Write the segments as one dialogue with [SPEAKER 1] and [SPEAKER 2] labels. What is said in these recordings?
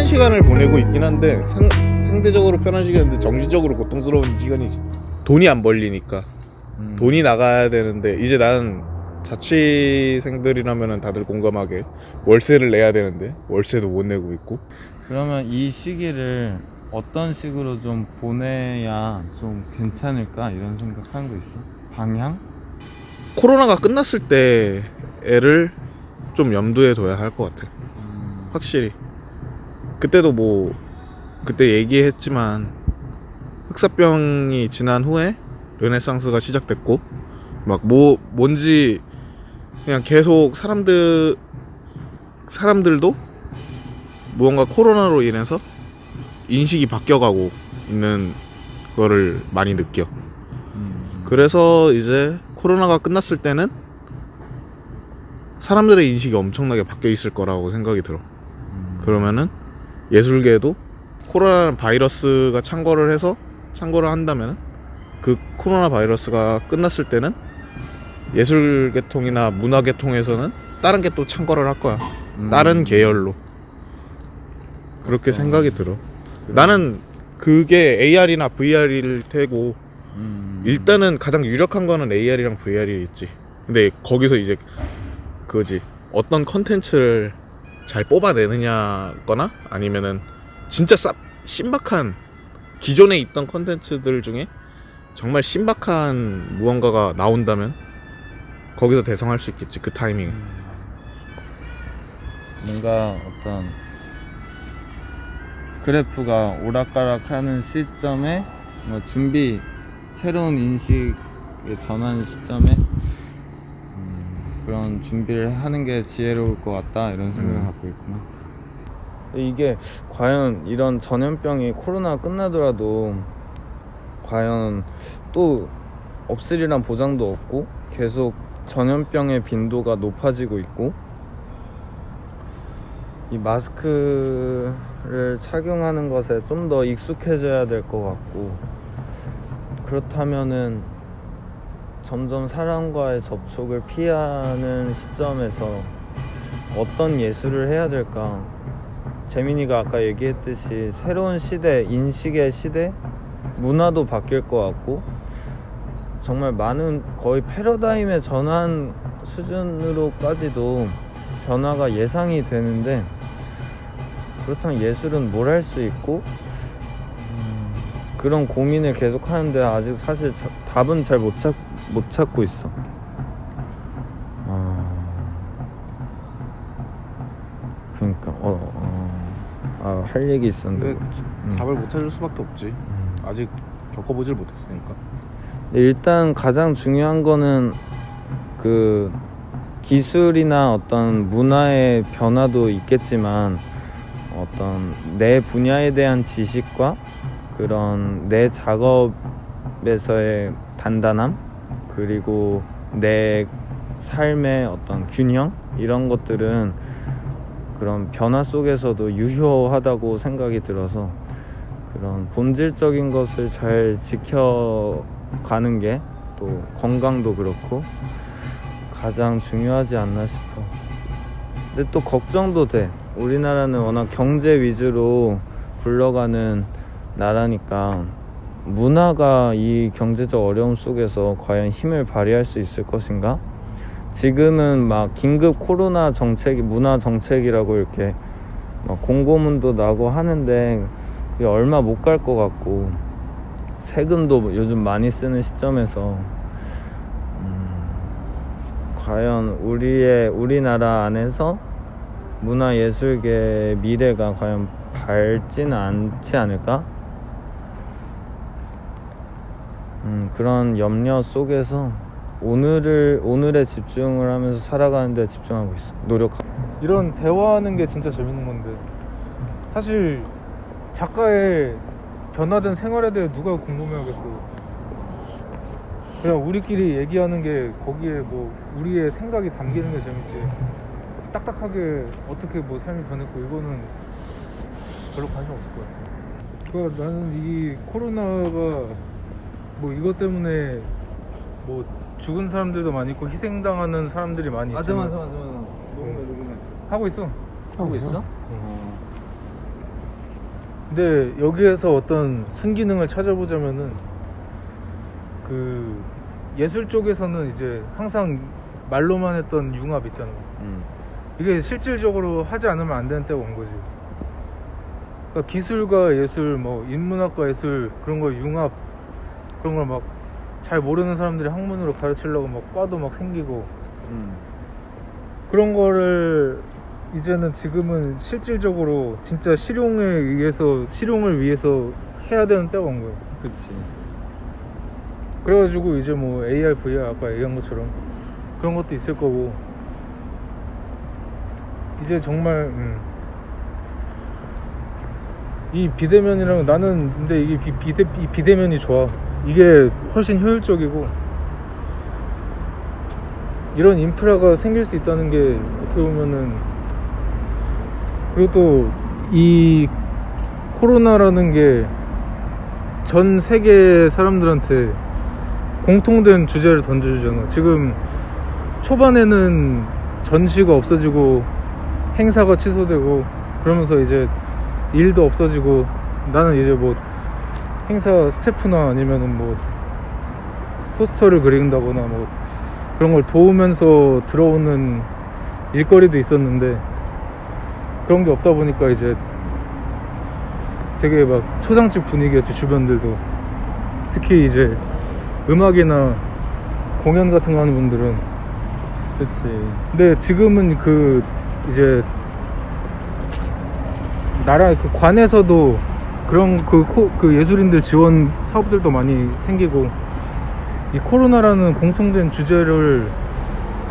[SPEAKER 1] 시간을 보내고 있긴 한데 상대적으로 편한 시간인데 정신적으로 고통스러운 시간이지. 돈이 안 벌리니까 돈이 나가야 되는데 이제 나는 자취생들이라면은 다들 공감하게 월세를 내야 되는데 월세도 못 내고 있고.
[SPEAKER 2] 그러면 이 시기를 어떤 식으로 좀 보내야 좀 괜찮을까 이런 생각하는 거 있어? 방향?
[SPEAKER 1] 코로나가 끝났을 때 애를 좀 염두에 둬야 할 것 같아. 확실히 그때도 뭐 그때 얘기했지만 흑사병이 지난 후에 르네상스가 시작됐고 막 뭔지 그냥 계속 사람들도 무언가 코로나로 인해서 인식이 바뀌어가고 있는 거를 많이 느껴. 그래서 이제 코로나가 끝났을 때는 사람들의 인식이 엄청나게 바뀌어 있을 거라고 생각이 들어. 그러면은 예술계도 코로나 바이러스가 창궐을 한다면 그 코로나 바이러스가 끝났을 때는 예술계통이나 문화계통에서는 다른 게 또 창궐을 할 거야. 다른 계열로. 그렇게 생각이 들어. 나는 그게 AR이나 VR일 테고 일단은 가장 유력한 거는 AR이랑 VR이 있지. 근데 거기서 이제 그거지, 어떤 컨텐츠를 잘 뽑아내느냐거나 아니면은 진짜 신박한 기존에 있던 컨텐츠들 중에 정말 신박한 무언가가 나온다면 거기서 대성할 수 있겠지, 그 타이밍에.
[SPEAKER 2] 뭔가 어떤 그래프가 오락가락하는 시점에 뭐 새로운 인식의 전환 시점에 그런 준비를 하는 게 지혜로울 것 같다 이런 생각을 갖고 있구나. 이게 과연 이런 전염병이 코로나 끝나더라도 과연 또 없으리란 보장도 없고 계속 전염병의 빈도가 높아지고 있고 이 마스크를 착용하는 것에 좀 더 익숙해져야 될 것 같고, 그렇다면은 점점 사람과의 접촉을 피하는 시점에서 어떤 예술을 해야 될까? 재민이가 아까 얘기했듯이 새로운 시대, 인식의 시대, 문화도 바뀔 것 같고 정말 많은 거의 패러다임의 전환 수준으로까지도 변화가 예상이 되는데, 그렇다면 예술은 뭘 할 수 있고 그런 고민을 계속 하는데 아직 사실 답은 잘 못 찾고 있어. 그러니까 할 얘기 있었는데
[SPEAKER 1] 답을 못 찾을 수밖에 없지. 아직 겪어보질 못했으니까.
[SPEAKER 2] 일단 가장 중요한 거는 그 기술이나 어떤 문화의 변화도 있겠지만 어떤 내 분야에 대한 지식과 그런 내 작업에서의 단단함, 그리고 내 삶의 어떤 균형, 이런 것들은 그런 변화 속에서도 유효하다고 생각이 들어서 그런 본질적인 것을 잘 지켜가는 게 또 건강도 그렇고 가장 중요하지 않나 싶어. 근데 또 걱정도 돼. 우리나라는 워낙 경제 위주로 굴러가는 나라니까 문화가 이 경제적 어려움 속에서 과연 힘을 발휘할 수 있을 것인가? 지금은 막 긴급 코로나 정책이 문화 정책이라고 이렇게 막 공고문도 나고 하는데 이게 얼마 못 갈 것 같고, 세금도 요즘 많이 쓰는 시점에서 과연 우리나라 안에서 문화예술계의 미래가 과연 밝지는 않지 않을까? 그런 염려 속에서 오늘에 집중을 하면서 살아가는 데 집중하고 있어. 노력하고.
[SPEAKER 3] 이런 대화하는 게 진짜 재밌는 건데, 사실 작가의 변화된 생활에 대해 누가 궁금해하겠어. 그냥 우리끼리 얘기하는 게 거기에 뭐 우리의 생각이 담기는 게 재밌지, 딱딱하게 어떻게 뭐 삶이 변했고 이거는 별로 관심 없을 것 같아. 그러니까 나는 이 코로나가 뭐 이것 때문에 뭐 죽은 사람들도 많이 있고 희생당하는 사람들이 많이 있지만
[SPEAKER 2] 녹음해.
[SPEAKER 3] 하고 있어.
[SPEAKER 2] 하고 있어?
[SPEAKER 3] 근데 여기에서 어떤 순기능을 찾아보자면은 그 예술 쪽에서는 이제 항상 말로만 했던 융합 있잖아. 이게 실질적으로 하지 않으면 안 되는 때가 온 거지. 그러니까 기술과 예술, 뭐 인문학과 예술 그런 거 융합 그런 걸 막 잘 모르는 사람들이 학문으로 가르치려고 막 과도 막 생기고 그런 거를 이제는 지금은 실질적으로 진짜 실용을 위해서 해야 되는 때가 온 거예요.
[SPEAKER 2] 그치.
[SPEAKER 3] 그래가지고 이제 뭐 AR, VR 아까 얘기한 것처럼 그런 것도 있을 거고 이제 정말 이 비대면이랑 나는 근데 이게 이 비대면이 좋아. 이게 훨씬 효율적이고 이런 인프라가 생길 수 있다는 게 어떻게 보면은 그리고 또 이 코로나라는 게 전 세계 사람들한테 공통된 주제를 던져주잖아. 지금 초반에는 전시가 없어지고 행사가 취소되고 그러면서 이제 일도 없어지고 나는 이제 뭐 행사 스태프나 아니면은 뭐 포스터를 그린다거나 뭐 그런 걸 도우면서 들어오는 일거리도 있었는데 그런 게 없다 보니까 이제 되게 막 초상집 분위기였지. 주변들도 특히 이제 음악이나 공연 같은 거 하는 분들은.
[SPEAKER 2] 그치.
[SPEAKER 3] 근데 지금은 그 이제 나라 그 관에서도 그런 그 예술인들 지원 사업들도 많이 생기고 이 코로나라는 공통된 주제를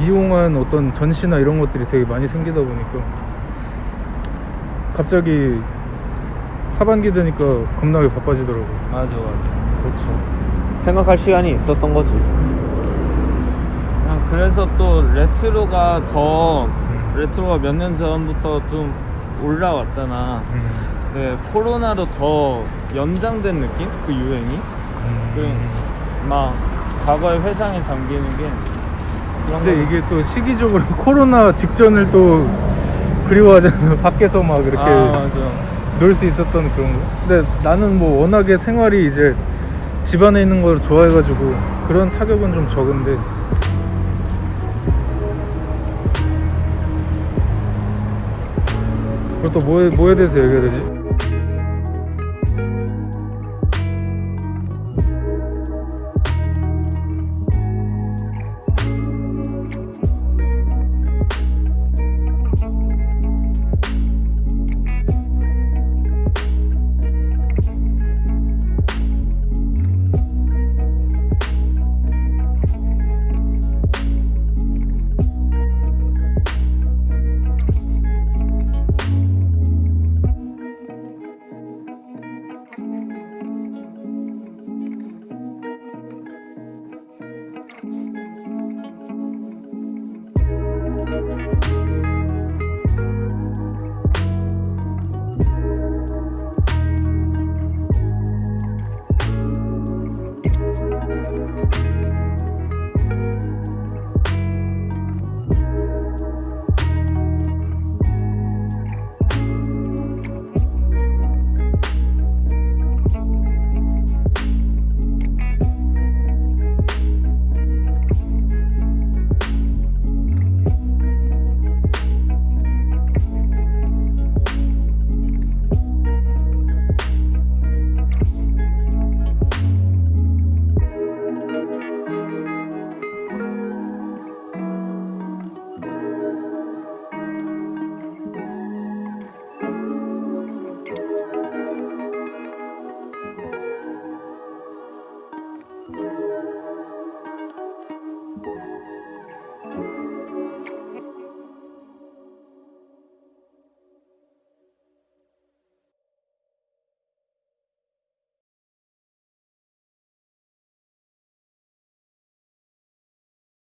[SPEAKER 3] 이용한 어떤 전시나 이런 것들이 되게 많이 생기다 보니까 갑자기 하반기 되니까 겁나게 바빠지더라고.
[SPEAKER 2] 맞아.
[SPEAKER 1] 그렇죠. 생각할 시간이 있었던 거지.
[SPEAKER 2] 그냥 그래서 또 레트로가 몇 년 전부터 좀 올라왔잖아. 네, 코로나로 더 연장된 느낌? 그 유행이? 막 과거의 회상에 잠기는 게 그런
[SPEAKER 3] 근데
[SPEAKER 2] 거.
[SPEAKER 3] 이게 또 시기적으로 코로나 직전을 또 그리워하잖아. 밖에서 막 이렇게
[SPEAKER 2] 맞아.
[SPEAKER 3] 놀 수 있었던 그런 거. 근데 나는 뭐 워낙에 생활이 이제 집 안에 있는 걸 좋아해가지고 그런 타격은 좀 적은데 그리고 또 뭐에 대해서 얘기해야 되지?